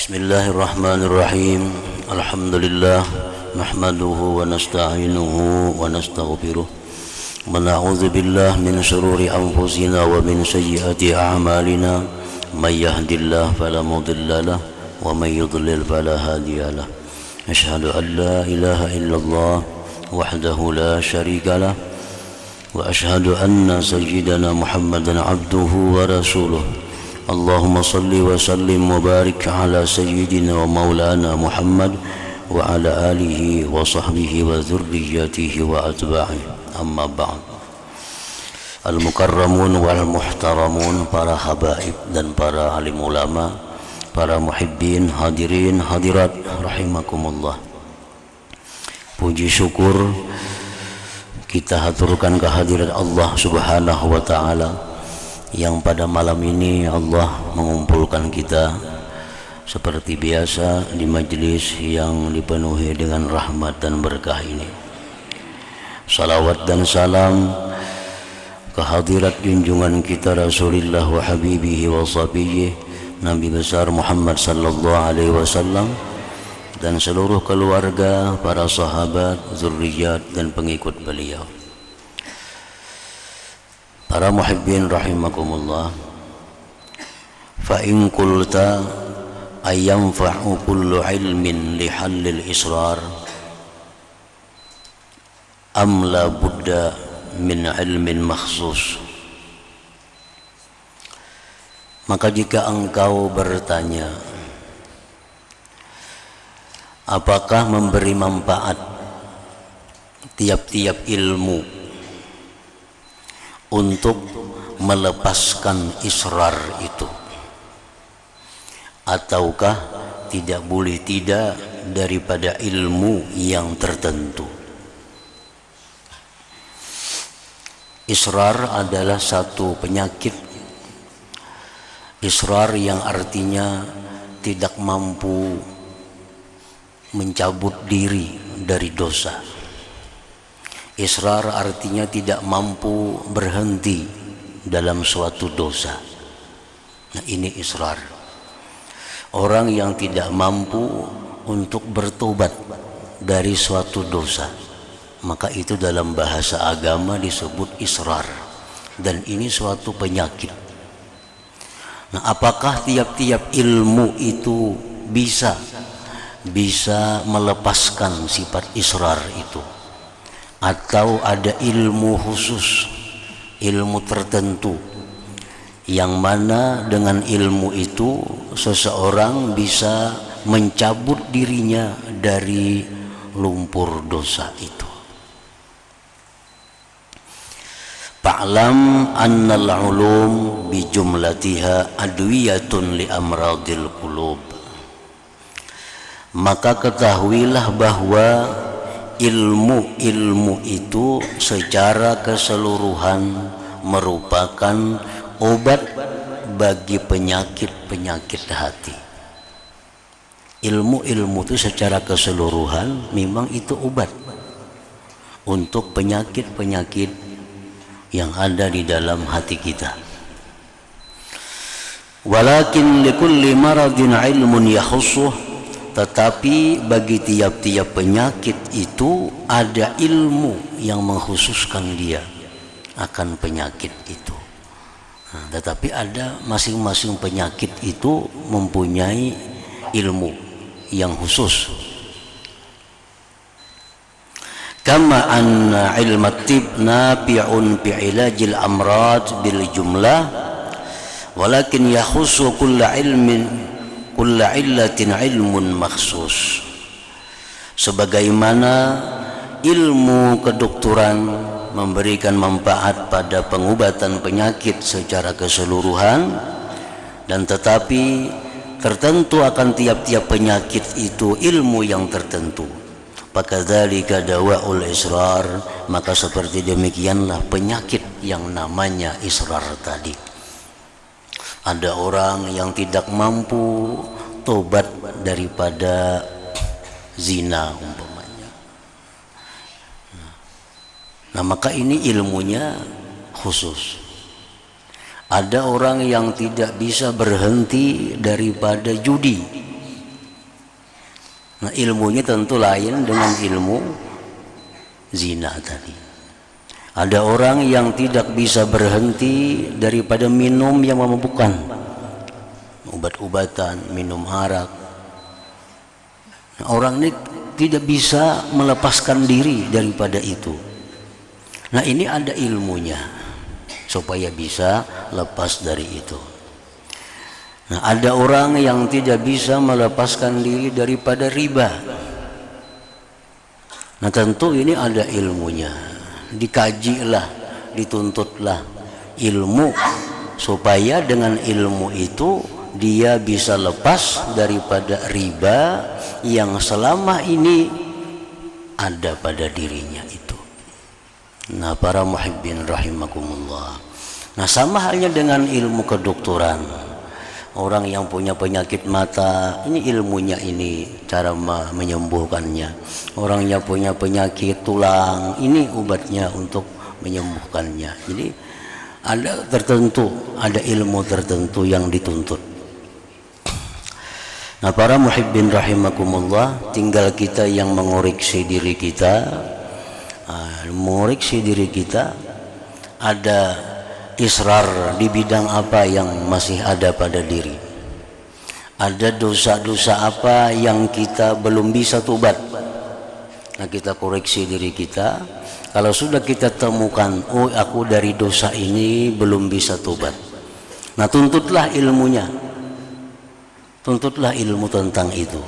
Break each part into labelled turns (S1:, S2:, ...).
S1: Bismillahirrahmanirrahim. Alhamdulillah nahmaduhu wa nasta'inuhu wa nastaghfiruh wa na'udzu billahi min shururi anfusina wa min sayyiati a'malina may yahdihillahu fala mudilla lahu wa may yudlil fala hadiya lahu. Asyhadu an la ilaha illallah wahdahu la syarika lahu wa asyhadu anna sayyidana Muhammadan abduhu wa rasuluh. Allahumma salli wa sallim wa barik ala sayyidina wa maulana Muhammad wa ala alihi wa sahbihi wa dhurriyyatihi wa atba'ihi. Amma ba'd. Al-mukarramun wal muhtaramun, para habaib dan para alim ulama, para muhibbin, hadirin hadirat rahimakumullah. Puji syukur kita haturkan kehadirat Allah Subhanahu wa taala yang pada malam ini Allah mengumpulkan kita seperti biasa di majelis yang dipenuhi dengan rahmat dan berkah ini. Salawat dan salam kehadirat junjungan kita Rasulullah wa habibihi wa sahbihi Nabi besar Muhammad sallallahu alaihi wasallam dan seluruh keluarga, para sahabat, zurriyat dan pengikut beliau. Para muhibbin rahimakumullah, fa in qulta ayanfa'u kullu ilmin li halil israr am la budda min ilmin makhsus. Maka jika engkau bertanya apakah memberi manfaat tiap-tiap ilmu untuk melepaskan israr itu, ataukah tidak boleh tidak daripada ilmu yang tertentu. Israr adalah satu penyakit. Israr yang artinya tidak mampu mencabut diri dari dosa. Israr artinya tidak mampu berhenti dalam suatu dosa. Nah, ini israr. Orang yang tidak mampu untuk bertobat dari suatu dosa, maka itu dalam bahasa agama disebut israr. Dan ini suatu penyakit. Nah, apakah tiap-tiap ilmu itu bisa melepaskan sifat israr itu? Atau ada ilmu khusus, ilmu tertentu yang mana dengan ilmu itu seseorang bisa mencabut dirinya dari lumpur dosa itu. Fa'lam annal ulum bi jumlatiha adwiyatun li amradil qulub. Maka ketahuilah bahwa ilmu itu secara keseluruhan merupakan obat bagi penyakit-penyakit hati. Ilmu itu secara keseluruhan memang itu obat untuk penyakit-penyakit yang ada di dalam hati kita. Walakin likulli maradin ilmun yakhussuh. Tetapi bagi tiap-tiap penyakit itu ada ilmu yang mengkhususkan dia akan penyakit itu. Nah, tetapi ada masing-masing penyakit itu mempunyai ilmu yang khusus. Kama anna ilma tib nafi'un bi ilajil amrad bil jumlah walakin yakhussu kulla ilmin kulla illatin ilmun makhsus. Sebagaimana ilmu kedokteran memberikan manfaat pada pengobatan penyakit secara keseluruhan, dan tetapi tertentu akan tiap-tiap penyakit itu ilmu yang tertentu. Fakadzalika dawaul israr, maka seperti demikianlah penyakit yang namanya israr tadi. Ada orang yang tidak mampu tobat daripada zina umpamanya. Nah, maka ini ilmunya khusus. Ada orang yang tidak bisa berhenti daripada judi, Nah, ilmunya tentu lain dengan ilmu zina tadi. Ada orang yang tidak bisa berhenti daripada minum yang memabukkan, obat-obatan, minum arak. Nah, orang ini tidak bisa melepaskan diri daripada itu. Nah, ini ada ilmunya supaya bisa lepas dari itu. Nah, ada orang yang tidak bisa melepaskan diri daripada riba. Nah, tentu ini ada ilmunya. Dikajilah, dituntutlah ilmu supaya dengan ilmu itu dia bisa lepas daripada riba yang selama ini ada pada dirinya itu. Nah, para muhibbin rahimakumullah. Nah, sama halnya dengan ilmu kedokteran. Orang yang punya penyakit mata, ini ilmunya ini cara menyembuhkannya. Orang yang punya penyakit tulang, ini obatnya untuk menyembuhkannya. Jadi ada tertentu, ada ilmu tertentu yang dituntut. Nah, para muhibbin rahimakumullah, tinggal kita yang mengoreksi diri kita. Mengoreksi diri kita, ada israr di bidang apa yang masih ada pada diri. Ada dosa-dosa apa yang kita belum bisa tobat. Nah, kita koreksi diri kita. Kalau sudah kita temukan, oh aku dari dosa ini belum bisa tobat. Nah, tuntutlah ilmunya. Tuntutlah ilmu tentang itu.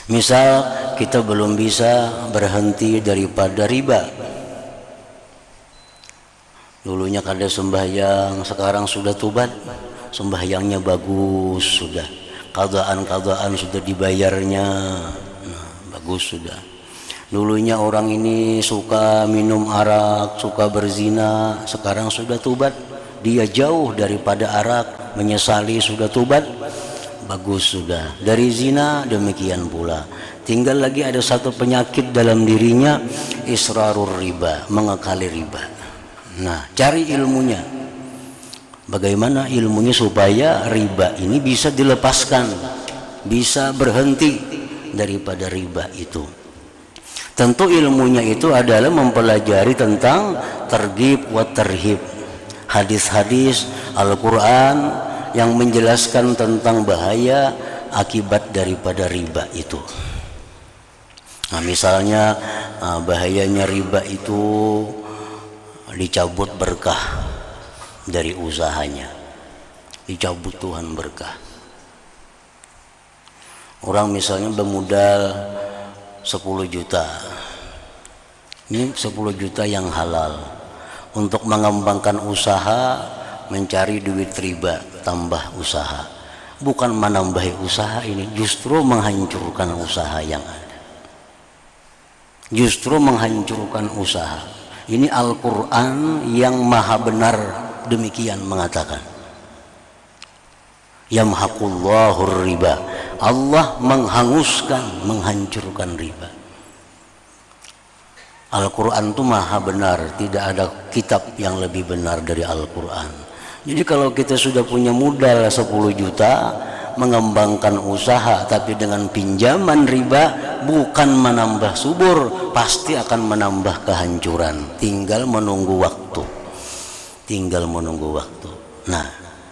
S1: Misal kita belum bisa berhenti daripada riba. Dulunya kada sembahyang, sekarang sudah tobat, sembahyangnya bagus sudah, qadaan sudah dibayarnya, nah, bagus sudah. Dulunya orang ini suka minum arak, suka berzina, sekarang sudah tobat, dia jauh daripada arak, menyesali, sudah tobat, bagus sudah. Dari zina demikian pula. Tinggal lagi ada satu penyakit dalam dirinya, israrur riba, mengekali riba. Nah, cari ilmunya. Bagaimana ilmunya supaya riba ini bisa dilepaskan, bisa berhenti daripada riba itu. Tentu ilmunya itu adalah mempelajari tentang targhib wa tarhib, hadis-hadis Al-Quran yang menjelaskan tentang bahaya akibat daripada riba itu. Nah, misalnya bahayanya riba itu dicabut berkah dari usahanya, dicabut Tuhan berkah. Orang misalnya bermodal 10 juta, ini 10 juta yang halal untuk mengembangkan usaha, mencari duit riba, tambah usaha. Bukan menambahi usaha, ini justru menghancurkan usaha yang ada, justru menghancurkan usaha. Ini Al-Quran yang maha benar demikian mengatakan, yamhaqullahu riba, Allah menghanguskan, menghancurkan riba. Al-Quran itu maha benar, tidak ada kitab yang lebih benar dari Al-Quran. Jadi kalau kita sudah punya modal 10 juta mengembangkan usaha tapi dengan pinjaman riba, bukan menambah subur, pasti akan menambah kehancuran. Tinggal menunggu waktu, tinggal menunggu waktu. Nah,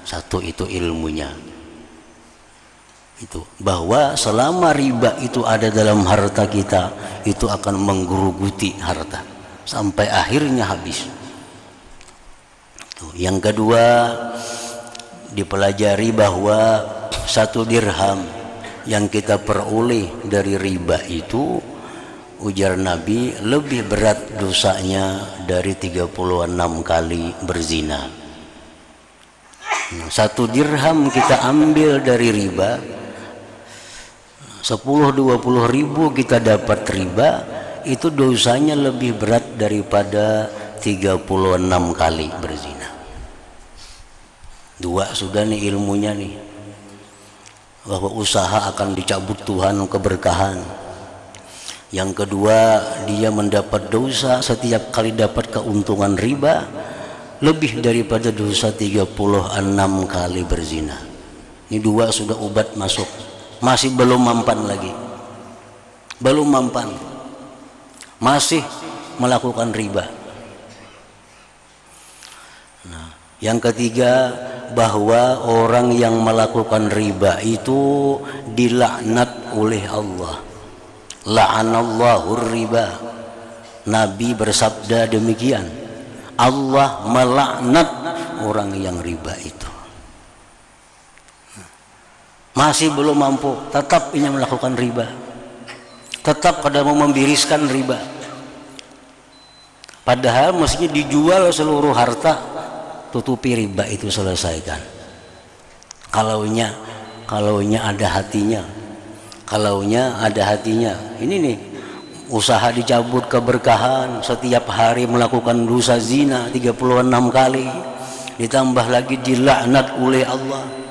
S1: satu itu ilmunya, itu bahwa selama riba itu ada dalam harta kita, itu akan menggeruguti harta sampai akhirnya habis. Yang kedua, dipelajari bahwa 1 dirham yang kita peroleh dari riba itu, ujar Nabi, lebih berat dosanya dari 36 kali berzina. 1 dirham kita ambil dari riba, 10-20 ribu kita dapat riba, itu dosanya lebih berat daripada 36 kali berzina. 2 sudah nih ilmunya nih, bahwa usaha akan dicabut Tuhan keberkahan. Yang kedua, dia mendapat dosa setiap kali dapat keuntungan riba lebih daripada dosa 36 kali berzina. Ini 2 sudah obat masuk, masih belum mempan lagi. belum mampan, masih melakukan riba. Nah, yang ketiga, bahwa orang yang melakukan riba itu dilaknat oleh Allah. La'anallahu riba. Nabi bersabda demikian, Allah melaknat orang yang riba itu. Masih belum mampu, tetap ingin melakukan riba, tetap pada mau membiriskan riba, padahal mestinya dijual seluruh harta, tutupi riba itu, selesaikan. Kalaunya ada hatinya, ini nih, usaha dicabut keberkahan, setiap hari melakukan dosa zina 36 kali, ditambah lagi dilaknat oleh Allah.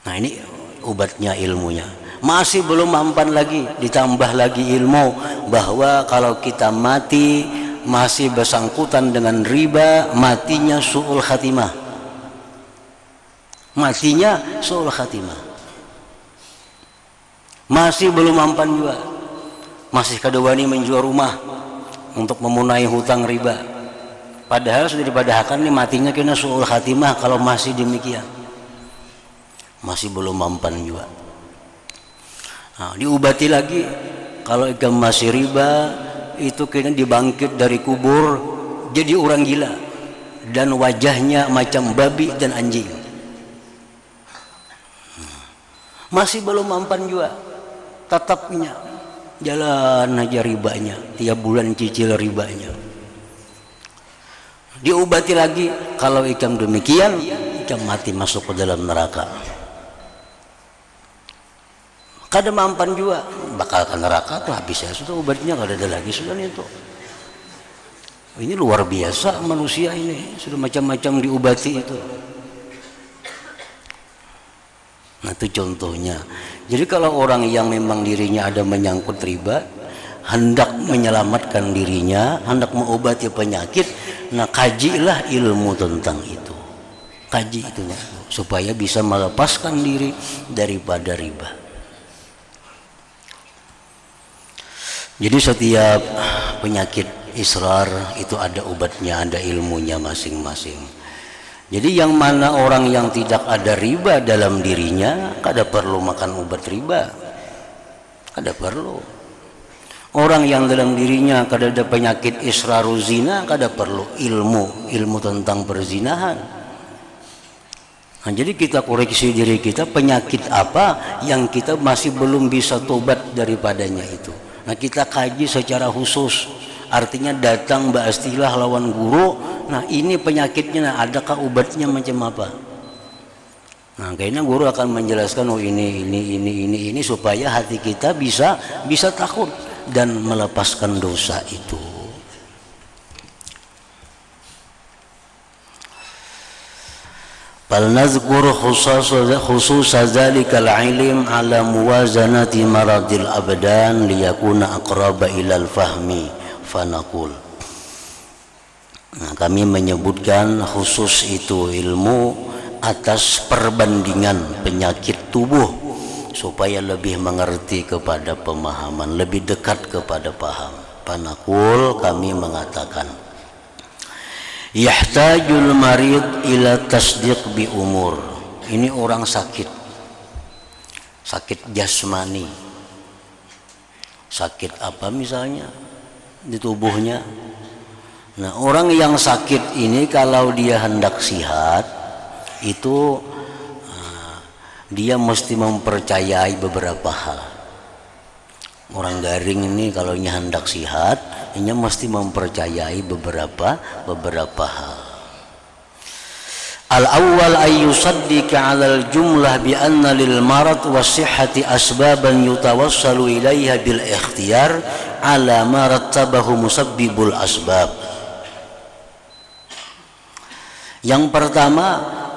S1: Nah, ini obatnya, ilmunya. Masih belum mampan lagi, ditambah lagi ilmu bahwa kalau kita mati masih bersangkutan dengan riba, matinya su'ul khatimah. Matinya su'ul khatimah. Masih belum mampan juga, masih kadawani menjual rumah untuk memunai hutang riba, padahal sudah dipadahkan nih matinya kena su'ul khatimah. Kalau masih demikian, masih belum mampan juga. Nah, diobati lagi, kalau ikan masih riba itu kena dibangkit dari kubur jadi orang gila dan wajahnya macam babi dan anjing. Masih belum mampan juga, tetapnya jalan aja ribanya, tiap bulan cicil ribanya. Diobati lagi, kalau ikan demikian, ikan mati masuk ke dalam neraka. Kada mampan juga, bakal ke neraka tuh habis ya, sudah obatnya kada ada lagi, sudah itu. Ini luar biasa manusia ini, sudah macam-macam diobati itu. Nah, itu contohnya. Jadi kalau orang yang memang dirinya ada menyangkut riba, hendak menyelamatkan dirinya, hendak mengobati penyakit, nah kajilah ilmu tentang itu, kaji itu supaya bisa melepaskan diri daripada riba. Jadi setiap penyakit israr itu ada obatnya, ada ilmunya masing-masing. Jadi yang mana orang yang tidak ada riba dalam dirinya, kada perlu makan obat riba, kada perlu. Orang yang dalam dirinya kada ada penyakit israru zina, kada perlu ilmu tentang perzinahan. Nah, jadi kita koreksi diri kita, penyakit apa yang kita masih belum bisa tobat daripadanya itu. Nah, kita kaji secara khusus, artinya datang ba'astilah lawan guru. Nah, ini penyakitnya, nah, adakah obatnya macam apa? Nah, kayaknya guru akan menjelaskan, oh ini supaya hati kita bisa takut dan melepaskan dosa itu. Bal nazkur khusus zalikal ilm ala muwazanati maradil abdan liyakuna aqraba ilal fahmi fanaqul. Nah, kami menyebutkan khusus itu ilmu atas perbandingan penyakit tubuh supaya lebih mengerti kepada pemahaman, lebih dekat kepada paham. Fanaqul, kami mengatakan, yahtajul marid ila tasdiq bi umur. Ini orang sakit jasmani, sakit apa misalnya di tubuhnya. Nah, orang yang sakit ini kalau dia hendak sihat itu dia mesti mempercayai beberapa hal. Orang garing ini kalau hendak sihat, ini mesti mempercayai beberapa hal. Al-awwal ay yusaddiqa 'alal jumlah bi anna lil marad was-sihhati asbaban yutawassalu ilaiha bil ikhtiyar 'ala ma rattabahu musabbibul asbab. Yang pertama,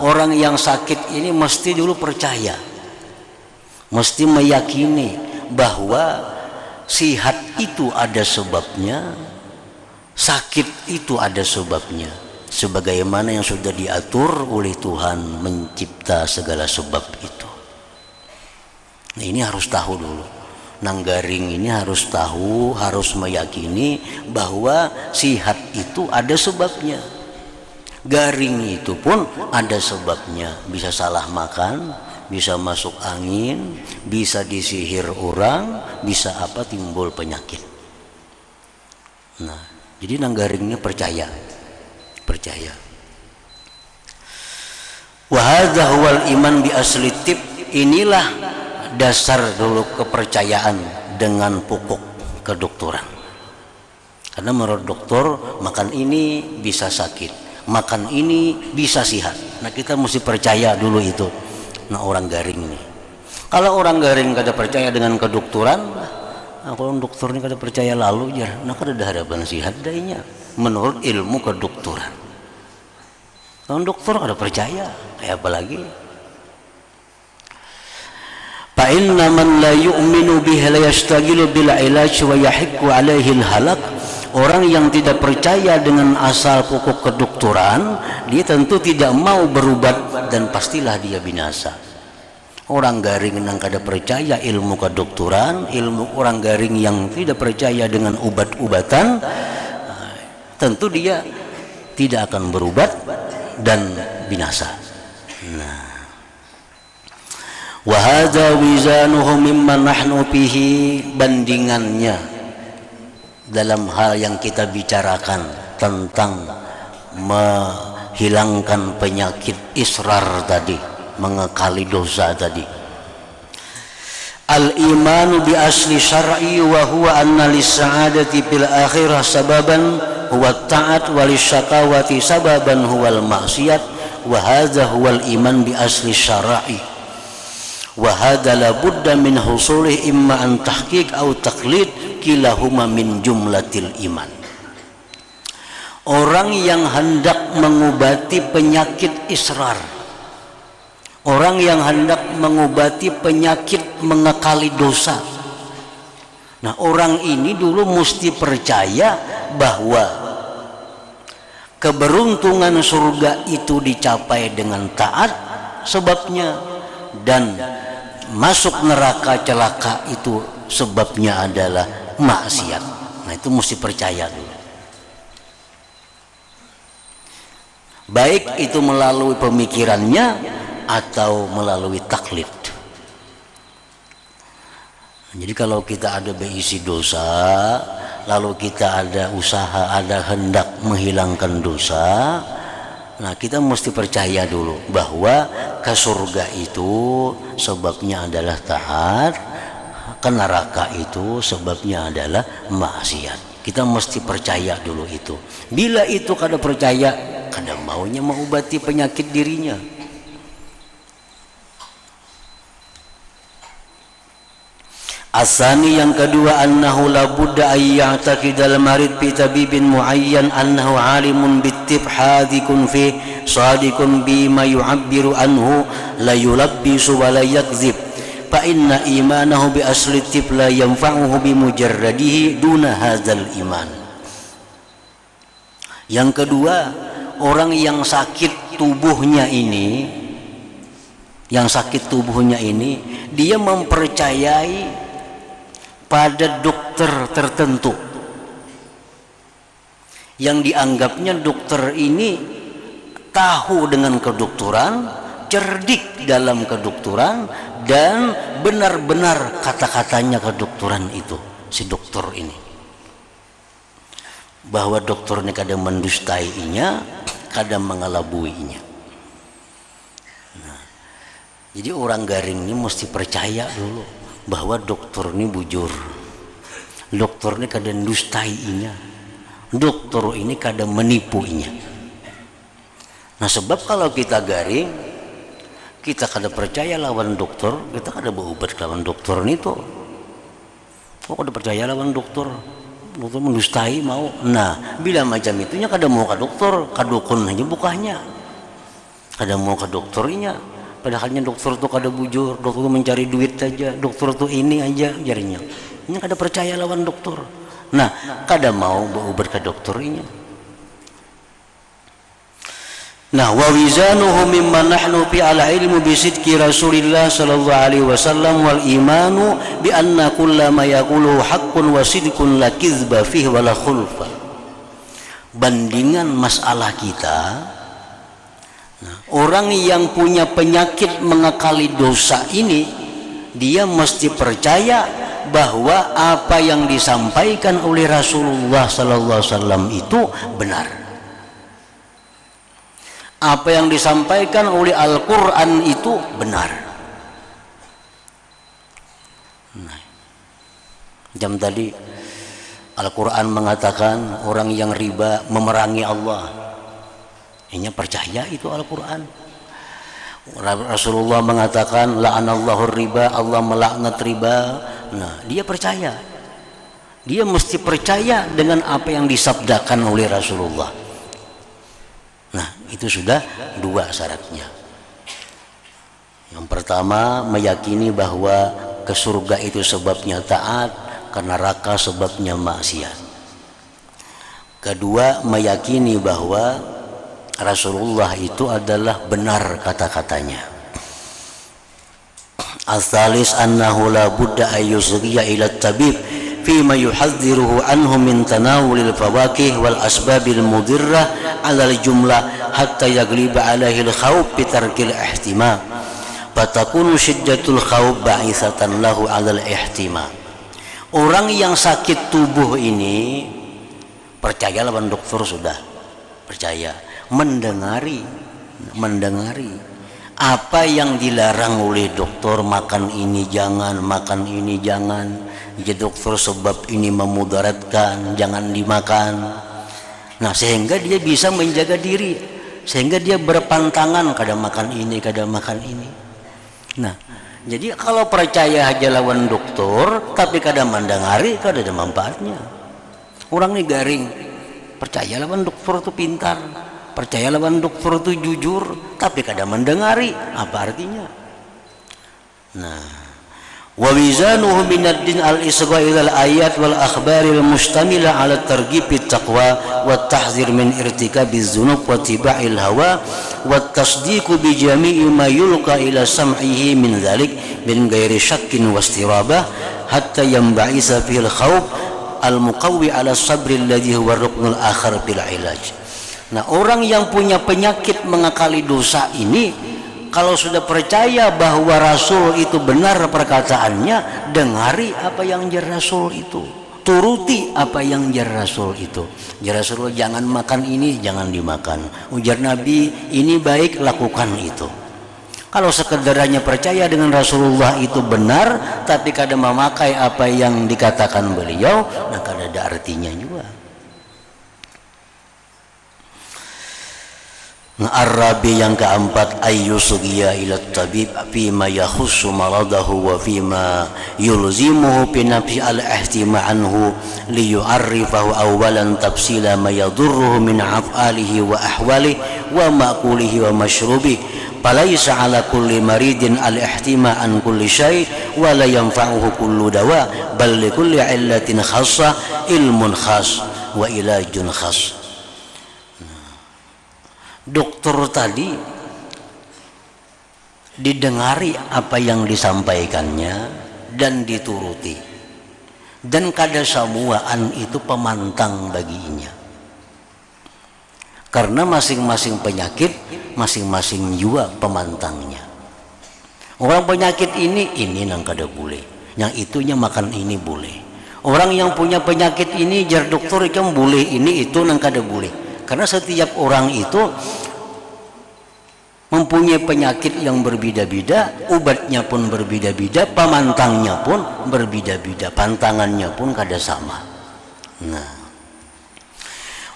S1: orang yang sakit ini mesti dulu percaya, mesti meyakini bahwa sihat itu ada sebabnya, sakit itu ada sebabnya, sebagaimana yang sudah diatur oleh Tuhan mencipta segala sebab itu. Nah, ini harus tahu dulu. Nang garing ini harus tahu, harus meyakini bahwa sihat itu ada sebabnya. Garing itu pun ada sebabnya. Bisa salah makan, bisa masuk angin, bisa disihir orang, bisa apa timbul penyakit. Nah, jadi nang garingnya percaya. Wa hadza huwal iman bi asli tib. Inilah dasar dulu kepercayaan dengan pokok kedokteran. Karena menurut dokter makan ini bisa sakit, makan ini bisa sehat. Nah, kita mesti percaya dulu itu. Nah, orang garing ini. Kalau orang garing kada percaya dengan kedokteran, nah, kalau dokter ini kada percaya lalu jar, nah kada ada harapan sehat dainya. Menurut ilmu kedokteran. Kalau dokter kada percaya, kayak apa lagi? Fa inna man la yu'minu bihi la yastagilu bil ilaj wa yahiqqu alaihi al halak. Orang yang tidak percaya dengan asal pokok kedokteran, dia tentu tidak mau berobat dan pastilah dia binasa. Orang garing yang kada percaya ilmu kedokteran, ilmu orang garing yang tidak percaya dengan obat-obatan, tentu dia tidak akan berobat dan binasa. Nah, wa hadza wizanuhu mimman nahnu fihi, bandingannya dalam hal yang kita bicarakan tentang menghilangkan penyakit israr tadi, mengekali dosa tadi. Al-imanu bi asli syar'i wa huwa anna lis-sa'adati fil akhirah sababan huwa ta'at wa lisyaqawati sababan huwal maksiyat wa hadza huwal iman bi asli syar'i wa hadza la budda min husulih imma an tahqiq au taqlid kilahuma min jumlatil iman. Orang yang hendak mengobati penyakit israr, orang yang hendak mengobati penyakit mengekali dosa, nah orang ini dulu mesti percaya bahwa keberuntungan surga itu dicapai dengan taat sebabnya, dan masuk neraka celaka itu sebabnya adalah maksiat. Nah, itu mesti percaya dulu. Baik itu melalui pemikirannya atau melalui taklid. Jadi kalau kita ada berisi dosa, lalu kita ada usaha, ada hendak menghilangkan dosa, nah kita mesti percaya dulu bahwa ke surga itu sebabnya adalah taat, ke neraka itu sebabnya adalah maksiat. Kita mesti percaya dulu itu. Bila itu kada percaya, kada maunya mengobati penyakit dirinya. Asani yang kedua, annahu la budda ay ya'taqidal marid bi tabibin muayyan annahu alimun bittib hadikun fi sadiqun bima yu'abbiru anhu la yulabbisu wa la yakzib fa inna imanahu bi asli tib la yanfa'uhu bi mujarradihi duna hadzal iman. Yang kedua, orang yang sakit tubuhnya ini, dia mempercayai pada dokter tertentu yang dianggapnya dokter ini tahu dengan kedokteran, cerdik dalam kedokteran, dan benar-benar kata-katanya kedokteran itu, si dokter ini, bahwa dokter ini kadang mendustainya, kadang mengelabuinya. Nah, jadi orang garing ini mesti percaya dulu bahwa dokter ini bujur, dokter ini kadang dustainya, dokter ini kadang menipuinya. Nah, sebab kalau kita garing, kita kada percaya lawan dokter, kita kada berobat lawan dokter itu. Kok kada percaya lawan dokter? Dokter mendustai mau. Nah, bila macam itunya kada mau ke dokter, ke dukun aja bukanya. Kada mau ke dokternya. Padahalnya dokter itu kada bujur, dokter itu mencari duit saja, dokter itu ini aja jarinya. Ini kada percaya lawan dokter. Nah, kada mau berobat ke dokternya. Nah, wa wizanuhu mimman nahnu fi ala ilmu bi sidqi Rasulillah sallallahu alaihi wasallam wal imanu bi anna kullama yaqulu haqqun wa sidqun la kizba fihi wa la khulfa. Bandingan masalah kita, nah, orang yang punya penyakit mengakali dosa ini, dia mesti percaya bahwa apa yang disampaikan oleh Rasulullah sallallahu alaihi wasallam itu benar. Apa yang disampaikan oleh Al-Quran itu benar. Nah, jam tadi Al-Quran mengatakan orang yang riba memerangi Allah. Ini percaya itu Al-Quran. Rasulullah mengatakan la'anallahu riba, Allah melaknat riba. Nah, dia percaya. Dia mesti percaya dengan apa yang disabdakan oleh Rasulullah. Nah, itu sudah dua syaratnya. Yang pertama, meyakini bahwa ke surga itu sebabnya taat, ke neraka sebabnya maksiat. Kedua, meyakini bahwa Rasulullah itu adalah benar kata-katanya. Al-thalis annahu la budda ayyusriya ila tabib fima yuhadziruhu anhu min tanawulil fawakih wal asbabil mudirrah alal jumlah hatta yagliba alaihi al-khawf bitarkil ihtimam fatakunu syiddatul khawf ba'ithatan lahu alal ihtimam. Orang yang sakit tubuh ini, percayalah ban dokter sudah percaya, mendengari apa yang dilarang oleh dokter, makan ini jangan, makan ini jangan, ya dokter sebab ini memudaratkan, jangan dimakan. Nah, sehingga dia bisa menjaga diri, sehingga dia berpantangan kadang makan ini, kadang makan ini. Nah, jadi kalau percaya aja lawan dokter, tapi kadang mendengari, kadang ada manfaatnya. Orang ini garing, percaya lawan dokter itu pintar, percaya lawan dokter itu jujur, tapi kadang mendengari, apa artinya? Nah, wa wizanuhu minad din al-isgha' ila al-ayat wal akhbaril mustamila ala targhib at-taqwa wat tahzir min irtikabiz dzunub wa tiba'il hawa wat tasdiqu bi jami'i ma yulqa ila sam'ihi min dzalik min ghairi syakkin wastirabah hatta yanba'isa fil khawf al-muqawwi ala sabri alladhi huwa ruknul akhar bil ilaj. Nah, orang yang punya penyakit mengakali dosa ini, kalau sudah percaya bahwa Rasul itu benar perkataannya, dengari apa yang jar Rasul itu, turuti apa yang jar Rasul itu. Jar Rasul jangan makan ini, jangan dimakan. Ujar Nabi ini baik, lakukan itu. Kalau sekedarnya percaya dengan Rasulullah itu benar, tapi kadang memakai apa yang dikatakan beliau, nah kadang ada artinya juga. Ar-rabi yang keempat, ayyusgiya ila tabib fima yakhussu maradahu wa fima yulzimuhu bi nafsi al-ihtima anhu li yu'arrifahu awalan tafsila ma yadurruhu min af'alihi wa ahwalihi wa ma'kulihi wa mashrubihi falaysa ala kulli maridin al-ihtima an kulli syai' wa la yanfa'uhu kullu dawa bal li kulli illatin khassah ilmun khass wa ilajun khass. Dokter tadi didengari apa yang disampaikannya dan dituruti, dan kada samuaan itu pemantang baginya, karena masing-masing penyakit masing-masing juga pemantangnya. Orang penyakit ini nang kada boleh, yang itunya makan ini boleh. Orang yang punya penyakit ini jar dokter ikan boleh, ini itu nang kada boleh. Karena setiap orang itu mempunyai penyakit yang berbeda-beda, obatnya pun berbeda-beda, pemantangnya pun berbeda-beda, pantangannya pun kada sama. Nah,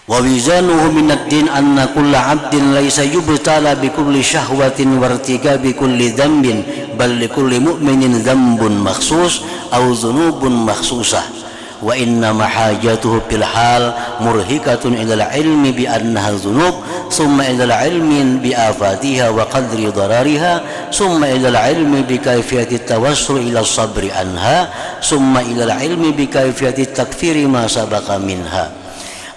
S1: wa wizanuhu minad din anna kulla 'abdin laysa yubtala bi kulli syahwatin wartika bi kulli dhanbin bal li kulli mu'minin dhanbun makhsus aw dhunubun makhsusah. Wa inna mahajatuhu fil hal murhikatun ila ilmi bi annaha dhunub summa ila ilmin bi afatiha wa qadri darariha summa ila ilmi bi kayfiyati tawassul ila sabri anha summa ila ilmi bi kayfiyati takfiri ma sabaqa minha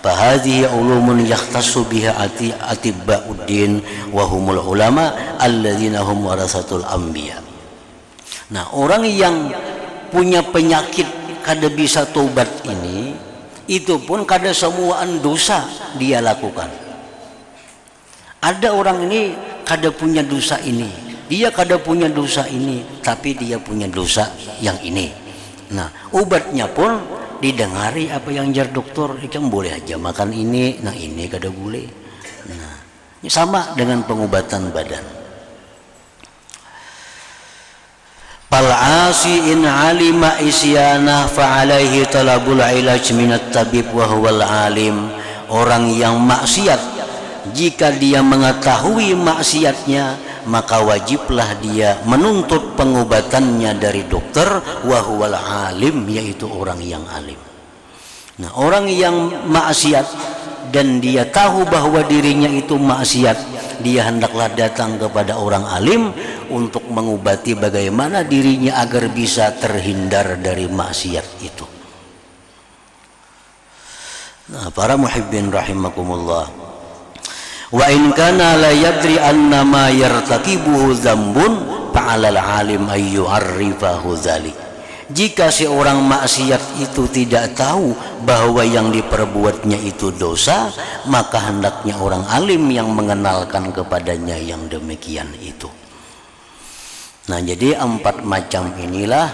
S1: Fahadhihi ulumun yakhtassu biha atibba'uddin wa humul ulama alladzina hum warasatul anbiya. Nah, orang yang punya penyakit kada bisa tobat ini, itu pun kada semuaan dosa dia lakukan. Ada orang ini kada punya dosa ini, dia kada punya dosa ini, tapi dia punya dosa yang ini. Nah, obatnya pun didengari apa yang jar dokter, ikan boleh aja makan ini, nah ini kada boleh. Nah, sama dengan pengobatan badan. Fal'asi in alima isyana fa'alaihi talabul ilaj minat tabib wa huwal alim. Orang yang maksiat, jika dia mengetahui maksiatnya, maka wajiblah dia menuntut pengobatannya dari dokter, wa huwal alim, yaitu orang yang alim. Nah, orang yang maksiat dan dia tahu bahwa dirinya itu maksiat, dia hendaklah datang kepada orang alim untuk mengobati bagaimana dirinya agar bisa terhindar dari maksiat itu. Nah, para muhibbin rahimakumullah, wa in kana la yadri anna ma yartakibuhu dzambun fa'alal alim ayyu arrifahu dzalik. Jika seorang maksiat itu tidak tahu bahwa yang diperbuatnya itu dosa, maka hendaknya orang alim yang mengenalkan kepadanya yang demikian itu. Nah, jadi 4 macam inilah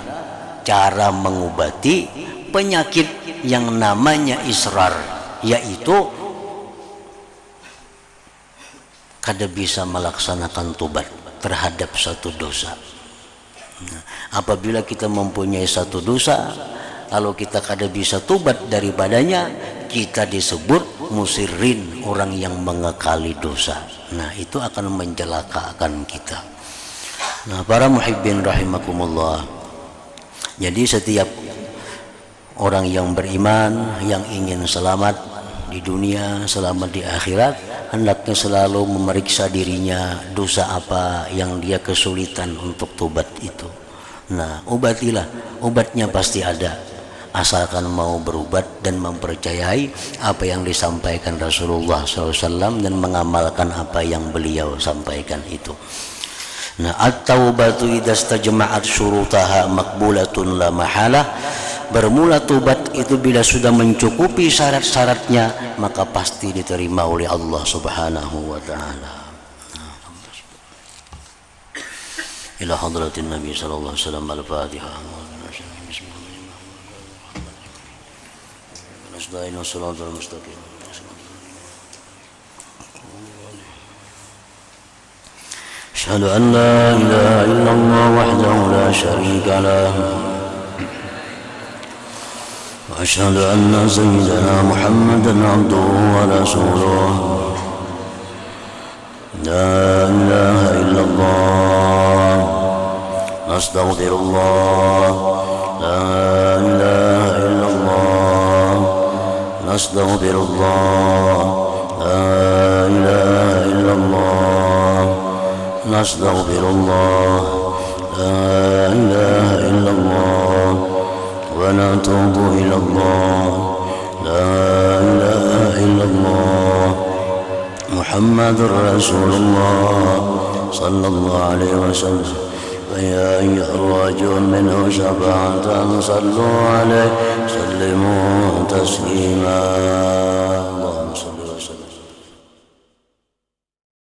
S1: cara mengobati penyakit yang namanya israr, yaitu kada bisa melaksanakan tobat terhadap satu dosa. Nah, apabila kita mempunyai satu dosa lalu kita kada bisa tobat daripadanya, kita disebut musirin, orang yang mengekali dosa. Nah, itu akan mencelakakan kita. Nah, para muhibbin rahimakumullah, jadi setiap orang yang beriman yang ingin selamat di dunia, selamat di akhirat, hendaknya selalu memeriksa dirinya, dosa apa yang dia kesulitan untuk tobat itu. Nah, obatilah, obatnya pasti ada, asalkan mau berobat dan mempercayai apa yang disampaikan Rasulullah SAW dan mengamalkan apa yang beliau sampaikan itu. Nah, at-taubatu idza istajma'at syurutaha maqbulatun la mahalah. Bermula tobat itu bila sudah mencukupi syarat-syaratnya, maka pasti diterima oleh Allah Subhanahu wa taala. Ila hadratin Nabi sallallahu alaihi wasallam, al-Fatihah. Nasta'inu shiratal mustaqim. Asyhadu an la ilaha illallah wahdahu la syarika lah. وأشهد أن سيدنا محمدا عبده ورسوله. لا إله إلا الله نستغفر الله. لا إله إلا الله نستغفر الله. لا إله إلا الله نستغفر الله. لا إله إلا الله ونتوب إلى الله. لا إله إلا الله محمد رسول الله صلى الله عليه وسلم. فيا أيها الراجون منه شفاعة صلوا عليه سلموا تسليما.